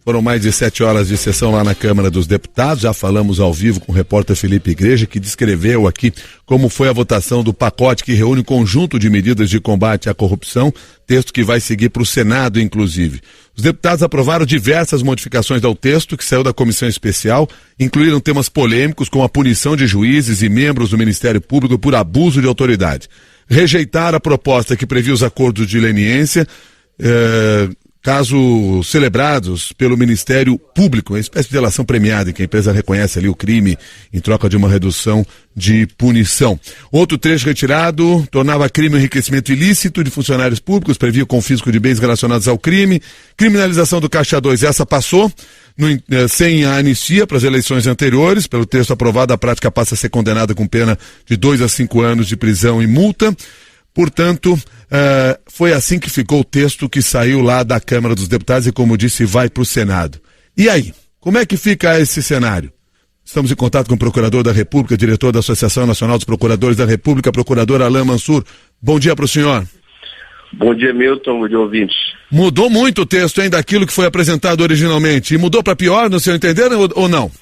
Foram mais de 7 horas de sessão lá na Câmara dos Deputados. Já falamos ao vivo com o repórter Felipe Igreja, que descreveu aqui como foi a votação do pacote que reúne um conjunto de medidas de combate à corrupção, texto que vai seguir para o Senado, inclusive. Os deputados aprovaram diversas modificações ao texto que saiu da comissão especial, incluíram temas polêmicos como a punição de juízes e membros do Ministério Público por abuso de autoridade. Rejeitaram a proposta que previa os acordos de leniência, casos celebrados pelo Ministério Público, uma espécie de delação premiada em que a empresa reconhece ali o crime em troca de uma redução de punição. Outro trecho retirado tornava crime o enriquecimento ilícito de funcionários públicos, previa o confisco de bens relacionados ao crime, criminalização do Caixa 2, essa passou, sem a anistia para as eleições anteriores. Pelo texto aprovado, a prática passa a ser condenada com pena de 2 a 5 anos de prisão e multa. Portanto, foi assim que ficou o texto que saiu lá da Câmara dos Deputados e, como disse, vai para o Senado. E aí, como é que fica esse cenário? Estamos em contato com o Procurador da República, diretor da Associação Nacional dos Procuradores da República, Procurador Alain Mansur. Bom dia para o senhor. Bom dia, Milton, bom dia, ouvintes. Mudou muito o texto, hein, daquilo que foi apresentado originalmente. E mudou para pior, no seu entender, ou não?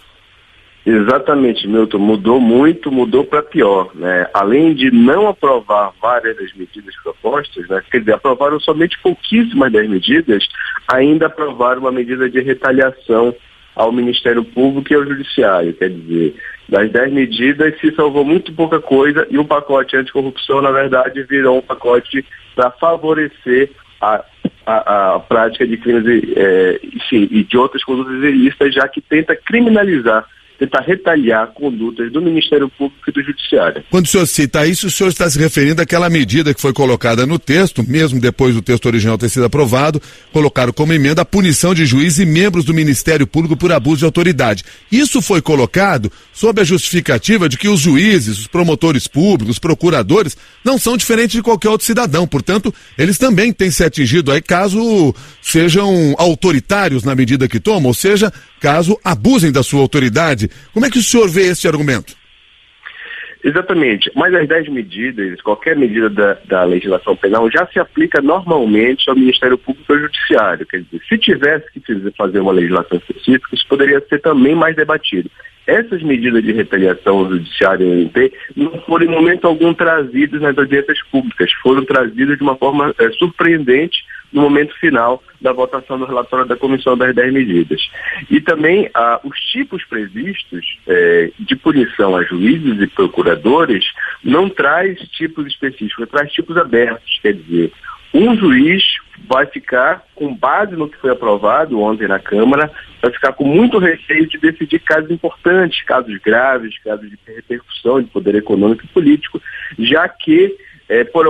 Exatamente, Milton, mudou muito, mudou para pior, né? Além de não aprovar várias das medidas propostas, né? Quer dizer, aprovaram somente pouquíssimas das medidas, ainda aprovaram uma medida de retaliação ao Ministério Público e ao Judiciário. Quer dizer, das 10 medidas se salvou muito pouca coisa e o pacote anticorrupção, na verdade, virou um pacote para favorecer a prática de crimes e de outras condutas ilícitas, já que tenta criminalizar, tentar retaliar condutas do Ministério Público e do Judiciário. Quando o senhor cita isso, o senhor está se referindo àquela medida que foi colocada no texto, mesmo depois do texto original ter sido aprovado, colocaram como emenda a punição de juízes e membros do Ministério Público por abuso de autoridade. Isso foi colocado sob a justificativa de que os juízes, os promotores públicos, os procuradores, não são diferentes de qualquer outro cidadão. Portanto, eles também têm se atingido aí caso sejam autoritários na medida que tomam, ou seja, caso abusem da sua autoridade. Como é que o senhor vê esse argumento? Exatamente, mas as 10 medidas, qualquer medida da legislação penal já se aplica normalmente ao Ministério Público e ao Judiciário. Quer dizer, se tivesse que fazer uma legislação específica, isso poderia ser também mais debatido. Essas medidas de retaliação ao Judiciário e ao MP não foram em momento algum trazidas nas audiências públicas, foram trazidas de uma forma surpreendente no momento final da votação do relatório da comissão das 10 medidas. E também os tipos previstos de punição a juízes e procuradores não traz tipos específicos, traz tipos abertos. Quer dizer, um juiz vai ficar, com base no que foi aprovado ontem na Câmara, vai ficar com muito receio de decidir casos importantes, casos graves, casos de repercussão de poder econômico e político, já que por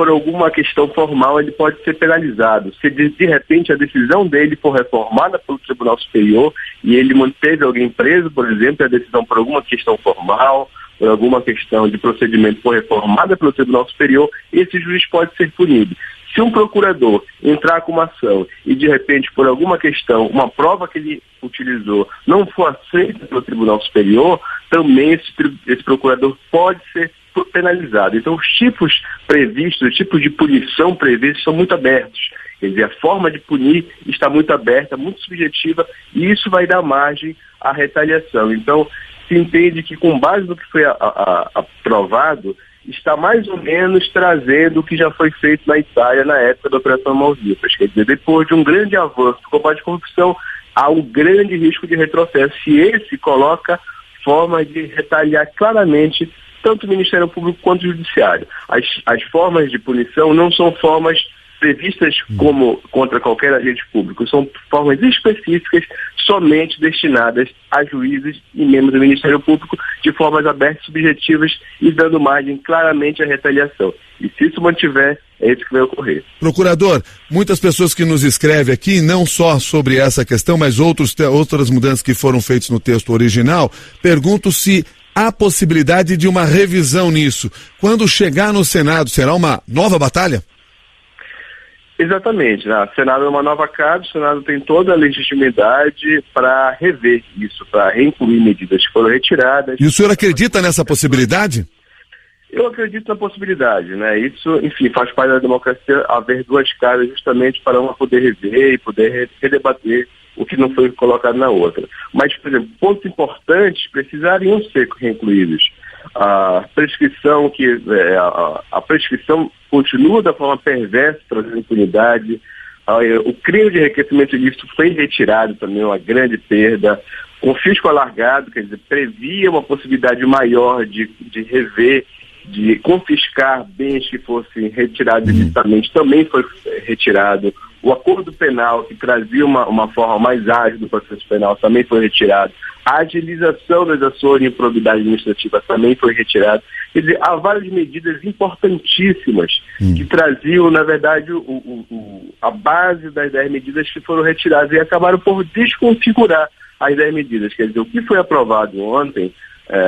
alguma questão formal ele pode ser penalizado. Se de repente a decisão dele for reformada pelo Tribunal Superior e ele manteve alguém preso, por exemplo, e a decisão por alguma questão formal, por alguma questão de procedimento for reformada pelo Tribunal Superior, esse juiz pode ser punido. Se um procurador entrar com uma ação e de repente por alguma questão, uma prova que ele utilizou não for aceita pelo Tribunal Superior, também esse procurador pode ser penalizado. Então os tipos previstos, os tipos de punição previstos são muito abertos. Quer dizer, a forma de punir está muito aberta, muito subjetiva, e isso vai dar margem à retaliação. Então se entende que, com base no que foi aprovado, está mais ou menos trazendo o que já foi feito na Itália na época da Operação Malvinas. Quer dizer, depois de um grande avanço no combate à corrupção, há um grande risco de retrocesso. E esse coloca formas de retaliar claramente tanto o Ministério Público quanto o Judiciário. As formas de punição não são formas previstas como contra qualquer agente público, são formas específicas somente destinadas a juízes e membros do Ministério Público, de formas abertas e subjetivas e dando margem claramente à retaliação. E se isso mantiver, é isso que vai ocorrer. Procurador, muitas pessoas que nos escrevem aqui, não só sobre essa questão, mas outras mudanças que foram feitas no texto original, perguntam se há possibilidade de uma revisão nisso. Quando chegar no Senado, será uma nova batalha? Exatamente, né? O Senado é uma nova casa, o Senado tem toda a legitimidade para rever isso, para reincluir medidas que foram retiradas. E o senhor acredita nessa possibilidade? Eu acredito na possibilidade, né? Isso, enfim, faz parte da democracia haver duas caras justamente para uma poder rever e poder redebater o que não foi colocado na outra. Mas, por exemplo, pontos importantes precisariam ser incluídos. A prescrição a prescrição continua da forma perversa, trazendo impunidade. O crime de enriquecimento ilícito foi retirado também, uma grande perda. O fisco alargado, quer dizer, previa uma possibilidade maior de rever, de confiscar bens que fossem retirados ilicitamente, também foi retirado. O acordo penal, que trazia uma forma mais ágil do processo penal, também foi retirado. A agilização das ações de improbidade administrativa também foi retirada. Quer dizer, há várias medidas importantíssimas que traziam, na verdade, a base das 10 medidas que foram retiradas e acabaram por desconfigurar as 10 medidas. Quer dizer, o que foi aprovado ontem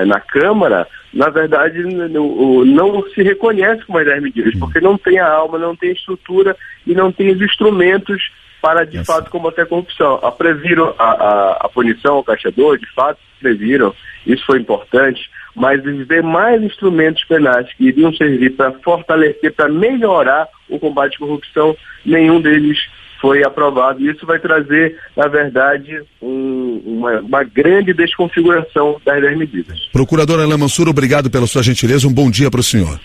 na Câmara, na verdade, não se reconhece como as 10 medidas, porque não tem a alma, não tem a estrutura e não tem os instrumentos para, de fato, combater a corrupção. Previram a punição ao caixador, de fato, previram, isso foi importante, mas os demais instrumentos penais que iriam servir para fortalecer, para melhorar o combate à corrupção, nenhum deles foi aprovado. E isso vai trazer, na verdade, uma grande desconfiguração das 10 medidas. Procurador Alain Mansur, obrigado pela sua gentileza. Um bom dia para o senhor.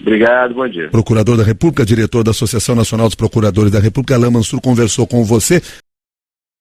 Obrigado, bom dia. Procurador da República, diretor da Associação Nacional dos Procuradores da República, Alain Mansur, conversou com você.